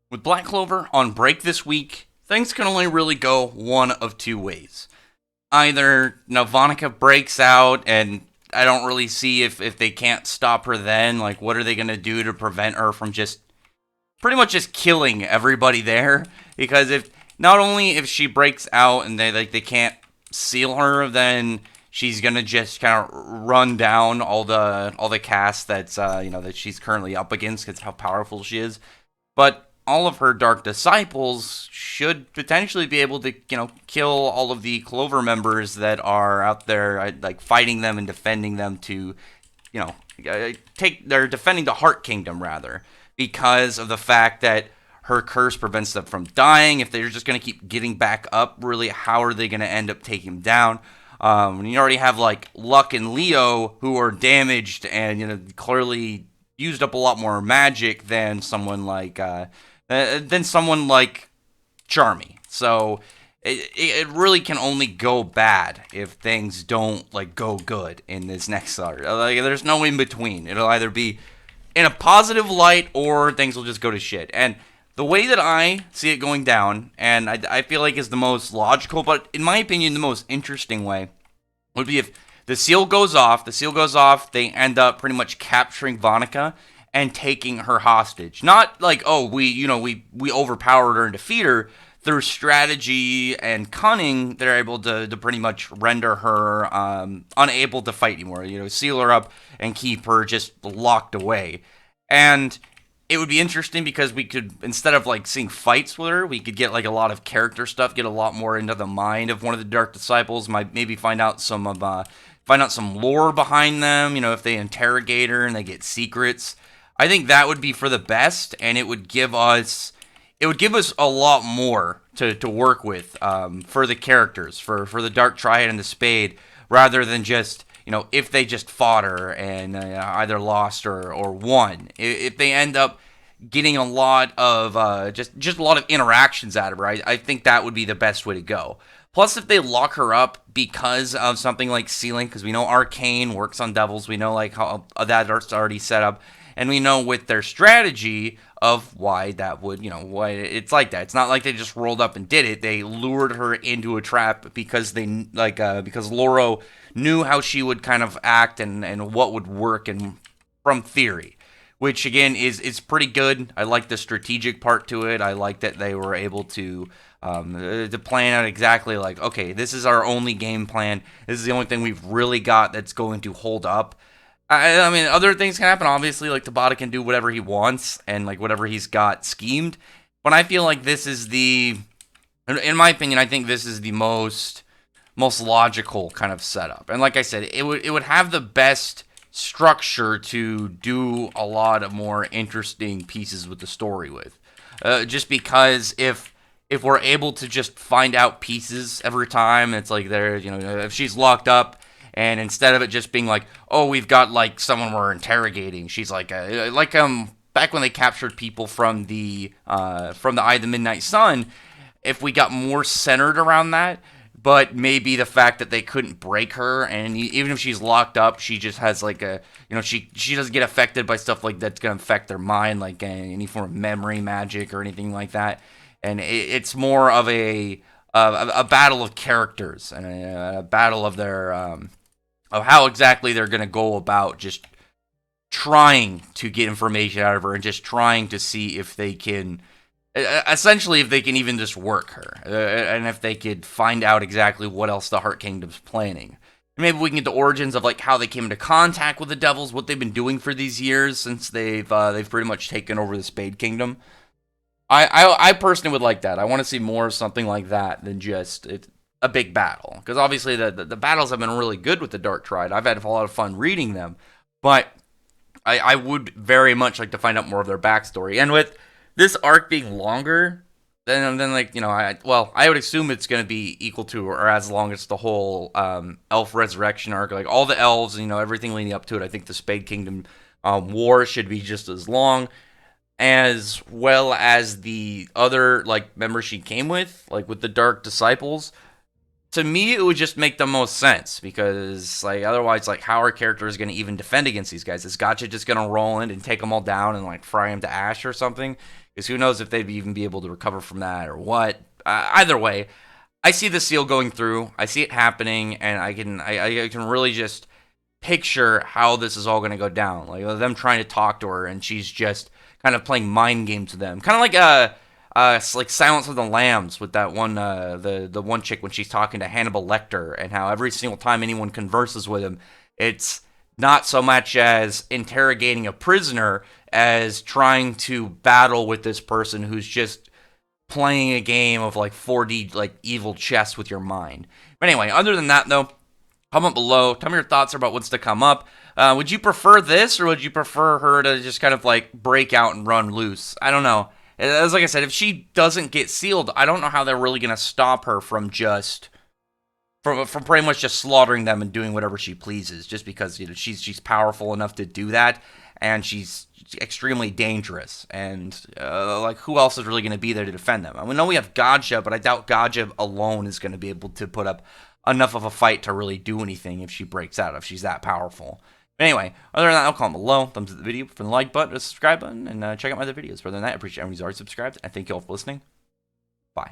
With Black Clover on break this week, things can only really go one of two ways. Either Navanica breaks out, and I don't really see if they can't stop her then. Like, what are they going to do to prevent her from just pretty much just killing everybody there? Because if not only if she breaks out and they can't seal her, then she's gonna just kind of run down all the cast that's that she's currently up against because how powerful she is. But all of her dark disciples should potentially be able to, kill all of the Clover members that are out there, like fighting them and defending them to, you know, they're defending the Heart Kingdom rather, because of the fact that her curse prevents them from dying. If they're just going to keep getting back up, really, how are they going to end up taking him down? You already have like Luck and Leo who are damaged and clearly used up a lot more magic than someone like Charmy. So it really can only go bad if things don't like go good in this next arc. Like there's no in between. It'll either be in a positive light or things will just go to shit. And the way that I see it going down, and I feel like is the most logical, but in my opinion, the most interesting way, would be if the seal goes off. The seal goes off. They end up pretty much capturing Vonica and taking her hostage. Not like, oh, we overpowered her and defeat her. Through strategy and cunning, they're able to pretty much render her unable to fight anymore. Seal her up and keep her just locked away. And it would be interesting because we could, instead of like seeing fights with her, we could get like a lot of character stuff, get a lot more into the mind of one of the Dark Disciples. Might maybe find out some lore behind them. If they interrogate her and they get secrets. I think that would be for the best, and it would give us a lot more to work with for the characters, for the Dark Triad and the Spade, rather than just if they just fought her and either lost or won. If they end up getting a lot of just a lot of interactions out of her, I think that would be the best way to go. Plus, if they lock her up because of something like sealing, because we know Arcane works on devils, we know like how that's already set up, and we know with their strategy of why that would, why it's like that. It's not like they just rolled up and did it. They lured her into a trap because because Loro knew how she would kind of act and what would work and from theory, which again is pretty good. I like the strategic part to it. I like that they were able to plan out exactly like, okay, this is our only game plan. This is the only thing we've really got that's going to hold up. I mean, other things can happen. Obviously, like Tabata can do whatever he wants and like whatever he's got schemed. But I feel like this is in my opinion, I think this is the most logical kind of setup. And like I said, it would have the best structure to do a lot of more interesting pieces with the story with. Just because if we're able to just find out pieces every time, it's like if she's locked up. And instead of it just being like, oh, we've got like someone we're interrogating, she's like back when they captured people from the Eye of the Midnight Sun, if we got more centered around that, but maybe the fact that they couldn't break her, and even if she's locked up, she just has like she doesn't get affected by stuff like that's gonna affect their mind, like any form of memory magic or anything like that, and it's more of a battle of characters and a battle of their of how exactly they're going to go about just trying to get information out of her and just trying to see if they can, essentially, if they can even just work her, and if they could find out exactly what else the Heart Kingdom's planning. And maybe we can get the origins of like how they came into contact with the devils, what they've been doing for these years since they've pretty much taken over the Spade Kingdom. I personally would like that. I want to see more of something like that than just a big battle. Because obviously the battles have been really good with the Dark Triad. I've had a lot of fun reading them. But I would very much like to find out more of their backstory. And with this arc being longer, then like, I would assume it's going to be equal to or as long as the whole Elf Resurrection arc. Like all the elves, everything leading up to it. I think the Spade Kingdom war should be just as long, as well as the other like members she came with, like with the Dark Disciples. To me, it would just make the most sense because, like, otherwise, like, how are characters going to even defend against these guys? Is Gotcha just going to roll in and take them all down and like fry them to ash or something? Because who knows if they'd even be able to recover from that or what? Either way, I see the seal going through. I see it happening, and I can really just picture how this is all going to go down. Like them trying to talk to her, and she's just kind of playing mind games with them, kind of like like Silence of the Lambs with that one the one chick when she's talking to Hannibal Lecter, and how every single time anyone converses with him, it's not so much as interrogating a prisoner as trying to battle with this person who's just playing a game of like 4D like evil chess with your mind. But anyway, other than that though, comment below. Tell me your thoughts about what's to come up. Would you prefer this, or would you prefer her to just kind of like break out and run loose? I don't know. As like I said, if she doesn't get sealed, I don't know how they're really gonna stop her from just from pretty much just slaughtering them and doing whatever she pleases, just because she's powerful enough to do that, and she's extremely dangerous. And like, who else is really going to be there to defend them? I mean, I know we have Gotcha, but I doubt Gotcha alone is going to be able to put up enough of a fight to really do anything if she breaks out, if she's that powerful. But anyway, other than that, I'll comment below. Thumbs up the video for the like button, the subscribe button, and check out my other videos. Other than that, I appreciate everyone who's already subscribed, and thank you all for listening. Bye.